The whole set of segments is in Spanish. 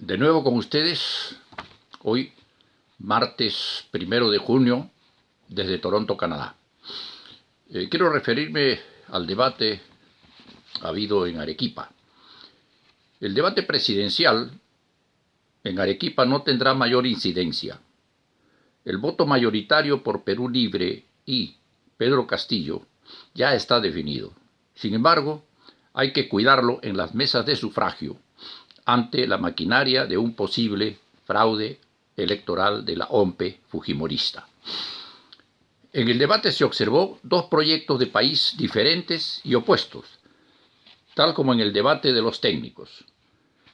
De nuevo con ustedes, hoy martes 1 de junio, desde Toronto, Canadá. Quiero referirme al debate habido en Arequipa. El debate presidencial en Arequipa no tendrá mayor incidencia. El voto mayoritario por Perú Libre y Pedro Castillo ya está definido. Sin embargo, hay que cuidarlo en las mesas de sufragio ante la maquinaria de un posible fraude electoral de la OMPE fujimorista. En el debate se observó dos proyectos de país diferentes y opuestos, tal como en el debate de los técnicos.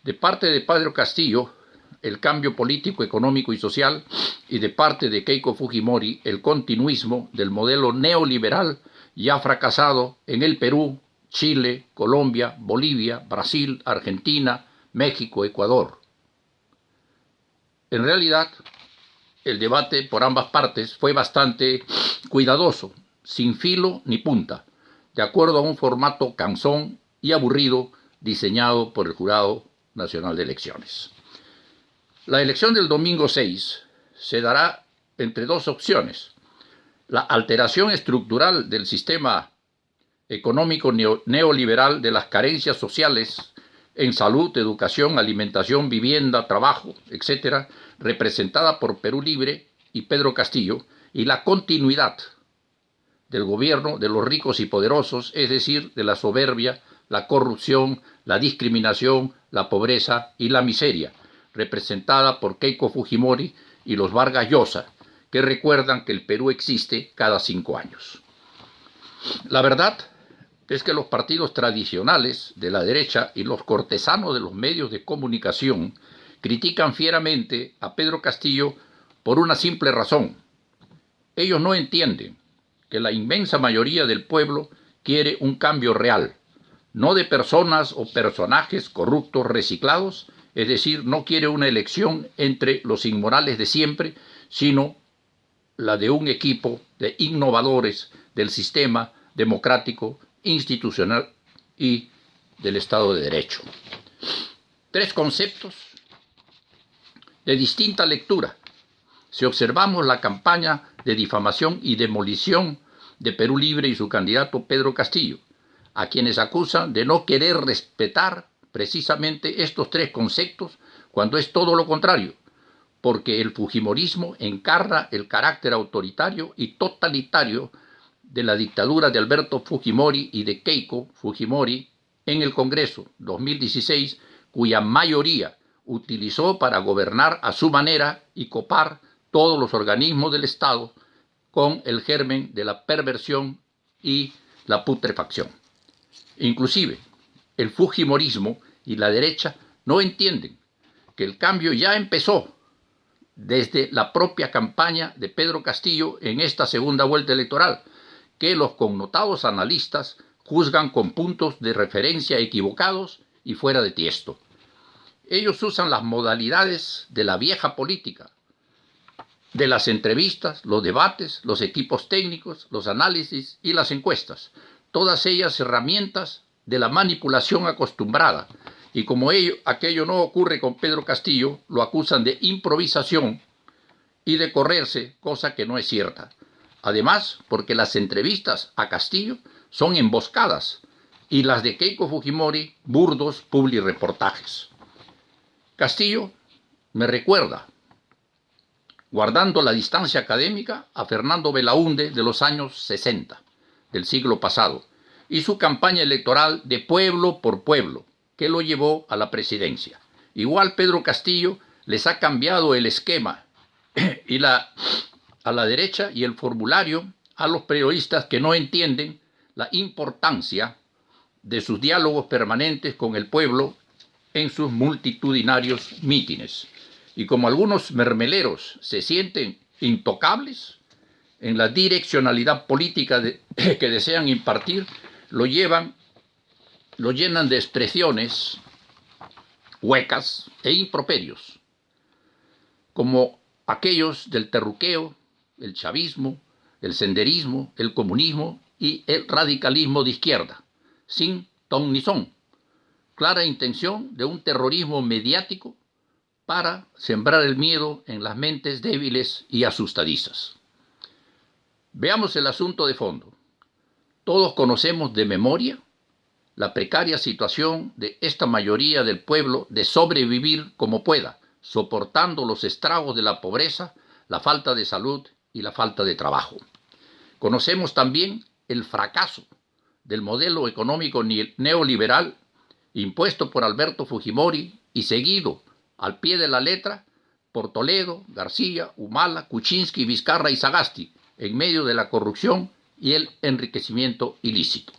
De parte de Pedro Castillo, el cambio político, económico y social, y de parte de Keiko Fujimori, el continuismo del modelo neoliberal ya fracasado en el Perú, Chile, Colombia, Bolivia, Brasil, Argentina, México, Ecuador. En realidad, el debate por ambas partes fue bastante cuidadoso, sin filo ni punta, de acuerdo a un formato cansón y aburrido diseñado por el Jurado Nacional de Elecciones. La elección del domingo 6 se dará entre dos opciones: la alteración estructural del sistema económico neoliberal, de las carencias sociales en salud, educación, alimentación, vivienda, trabajo, etc., representada por Perú Libre y Pedro Castillo, y la continuidad del gobierno de los ricos y poderosos, es decir, de la soberbia, la corrupción, la discriminación, la pobreza y la miseria, representada por Keiko Fujimori y los Vargas Llosa, que recuerdan que el Perú existe cada 5 años. La verdad es que los partidos tradicionales de la derecha y los cortesanos de los medios de comunicación critican fieramente a Pedro Castillo por una simple razón. Ellos no entienden que la inmensa mayoría del pueblo quiere un cambio real, no de personas o personajes corruptos reciclados, es decir, no quiere una elección entre los inmorales de siempre, sino la de un equipo de innovadores del sistema democrático, institucional y del Estado de Derecho. Tres conceptos de distinta lectura si observamos la campaña de difamación y demolición de Perú Libre y su candidato Pedro Castillo, a quienes acusan de no querer respetar precisamente estos tres conceptos, cuando es todo lo contrario, porque el fujimorismo encarna el carácter autoritario y totalitario de la dictadura de Alberto Fujimori y de Keiko Fujimori en el Congreso 2016, cuya mayoría utilizó para gobernar a su manera y copar todos los organismos del Estado con el germen de la perversión y la putrefacción. Inclusive, el fujimorismo y la derecha no entienden que el cambio ya empezó desde la propia campaña de Pedro Castillo en esta segunda vuelta electoral, que los connotados analistas juzgan con puntos de referencia equivocados y fuera de tiesto. Ellos usan las modalidades de la vieja política, de las entrevistas, los debates, los equipos técnicos, los análisis y las encuestas, todas ellas herramientas de la manipulación acostumbrada, y como aquello no ocurre con Pedro Castillo, lo acusan de improvisación y de correrse, cosa que no es cierta. Además, porque las entrevistas a Castillo son emboscadas y las de Keiko Fujimori burdos publireportajes. Castillo me recuerda, guardando la distancia académica, a Fernando Belaúnde de los años 60 del siglo pasado y su campaña electoral de pueblo por pueblo, que lo llevó a la presidencia. Igual Pedro Castillo les ha cambiado el esquema y a la derecha y el formulario a los periodistas que no entienden la importancia de sus diálogos permanentes con el pueblo en sus multitudinarios mítines. Y como algunos mermeleros se sienten intocables en la direccionalidad política que desean impartir, lo llenan de expresiones huecas e improperios, como aquellos del terruqueo, el chavismo, el senderismo, el comunismo y el radicalismo de izquierda, sin ton ni son. Clara intención de un terrorismo mediático para sembrar el miedo en las mentes débiles y asustadizas. Veamos el asunto de fondo. Todos conocemos de memoria la precaria situación de esta mayoría del pueblo de sobrevivir como pueda, soportando los estragos de la pobreza, la falta de salud y la falta de trabajo. Conocemos también el fracaso del modelo económico neoliberal impuesto por Alberto Fujimori y seguido al pie de la letra por Toledo, García, Humala, Kuczynski, Vizcarra y Sagasti, en medio de la corrupción y el enriquecimiento ilícito.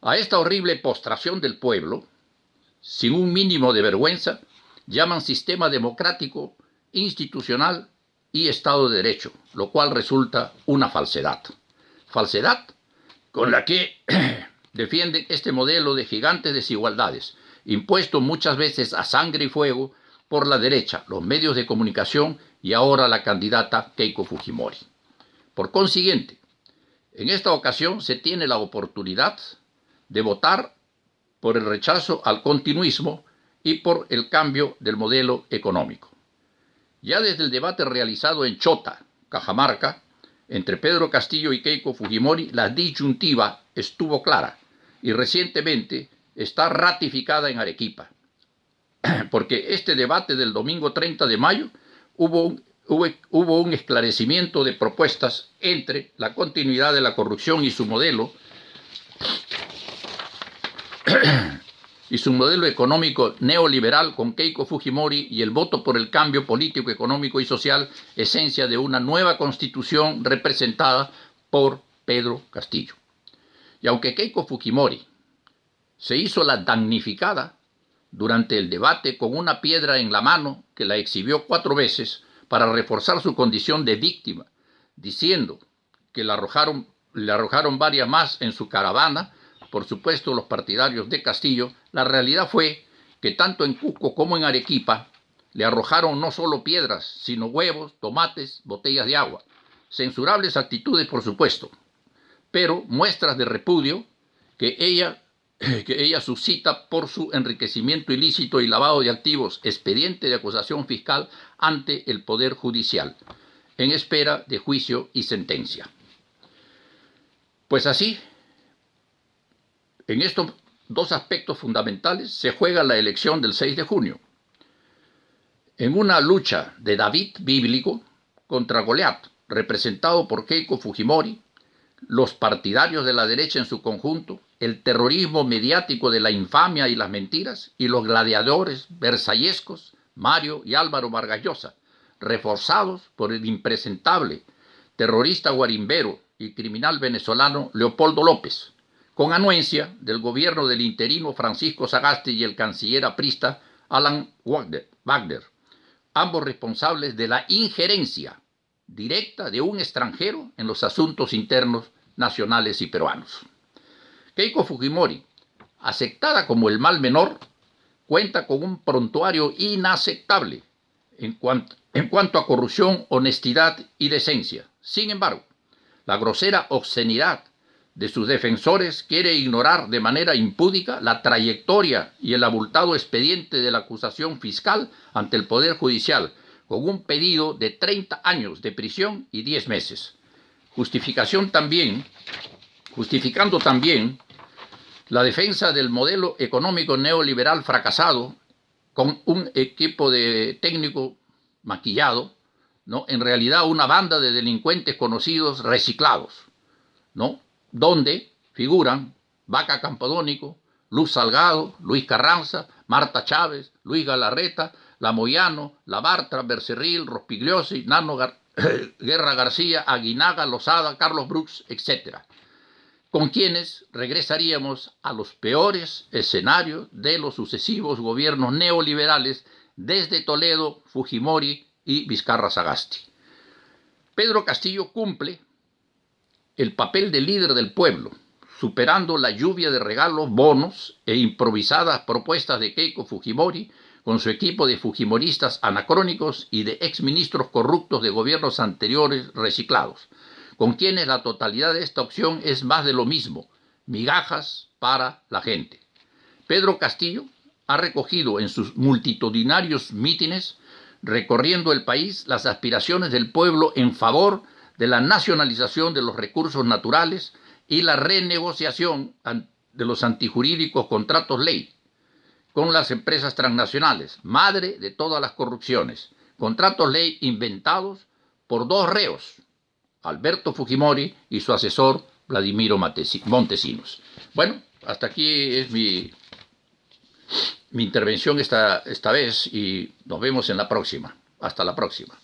A esta horrible postración del pueblo, sin un mínimo de vergüenza, llaman sistema democrático, institucional y Estado de Derecho, lo cual resulta una falsedad. Falsedad con la que defienden este modelo de gigantes desigualdades, impuesto muchas veces a sangre y fuego por la derecha, los medios de comunicación y ahora la candidata Keiko Fujimori. Por consiguiente, en esta ocasión se tiene la oportunidad de votar por el rechazo al continuismo y por el cambio del modelo económico. Ya desde el debate realizado en Chota, Cajamarca, entre Pedro Castillo y Keiko Fujimori, la disyuntiva estuvo clara y recientemente está ratificada en Arequipa, porque este debate del domingo 30 de mayo hubo un esclarecimiento de propuestas entre la continuidad de la corrupción y su modelo económico neoliberal con Keiko Fujimori y el voto por el cambio político, económico y social, esencia de una nueva constitución representada por Pedro Castillo. Y aunque Keiko Fujimori se hizo la damnificada durante el debate con una piedra en la mano que la exhibió 4 veces para reforzar su condición de víctima, diciendo que le arrojaron varias más en su caravana, por supuesto los partidarios de Castillo, la realidad fue que tanto en Cusco como en Arequipa le arrojaron no solo piedras, sino huevos, tomates, botellas de agua. Censurables actitudes, por supuesto, pero muestras de repudio que ella suscita por su enriquecimiento ilícito y lavado de activos, expediente de acusación fiscal ante el Poder Judicial, en espera de juicio y sentencia. Pues así, en estos 2 aspectos fundamentales se juega la elección del 6 de junio. En una lucha de David bíblico contra Goliat, representado por Keiko Fujimori, los partidarios de la derecha en su conjunto, el terrorismo mediático de la infamia y las mentiras, y los gladiadores versallescos Mario y Álvaro Vargas Llosa, reforzados por el impresentable terrorista guarimbero y criminal venezolano Leopoldo López, con anuencia del gobierno del interino Francisco Sagasti y el canciller aprista Alan Wagner, ambos responsables de la injerencia directa de un extranjero en los asuntos internos nacionales y peruanos. Keiko Fujimori, aceptada como el mal menor, cuenta con un prontuario inaceptable en cuanto a corrupción, honestidad y decencia. Sin embargo, la grosera obscenidad de sus defensores quiere ignorar de manera impúdica la trayectoria y el abultado expediente de la acusación fiscal ante el Poder Judicial, con un pedido de 30 años de prisión y 10 meses. Justificando también la defensa del modelo económico neoliberal fracasado con un equipo de técnico maquillado, ¿no? En realidad una banda de delincuentes conocidos reciclados, ¿no? Donde figuran Vaca Campodónico, Luz Salgado, Luis Carranza, Marta Chávez, Luis Galarreta, Lamoyano, Labartra, Bercerril, Rospigliosi, Nano Guerra García, Aguinaga, Lozada, Carlos Brooks, etc., con quienes regresaríamos a los peores escenarios de los sucesivos gobiernos neoliberales desde Toledo, Fujimori y Vizcarra Sagasti. Pedro Castillo cumple el papel de líder del pueblo, superando la lluvia de regalos, bonos e improvisadas propuestas de Keiko Fujimori con su equipo de fujimoristas anacrónicos y de exministros corruptos de gobiernos anteriores reciclados, con quienes la totalidad de esta opción es más de lo mismo, migajas para la gente. Pedro Castillo ha recogido en sus multitudinarios mítines, recorriendo el país, las aspiraciones del pueblo en favor de la nacionalización de los recursos naturales y la renegociación de los antijurídicos contratos ley con las empresas transnacionales, madre de todas las corrupciones, contratos ley inventados por dos reos, Alberto Fujimori y su asesor Vladimiro Montesinos. Bueno, hasta aquí es mi intervención esta vez y nos vemos en la próxima. Hasta la próxima.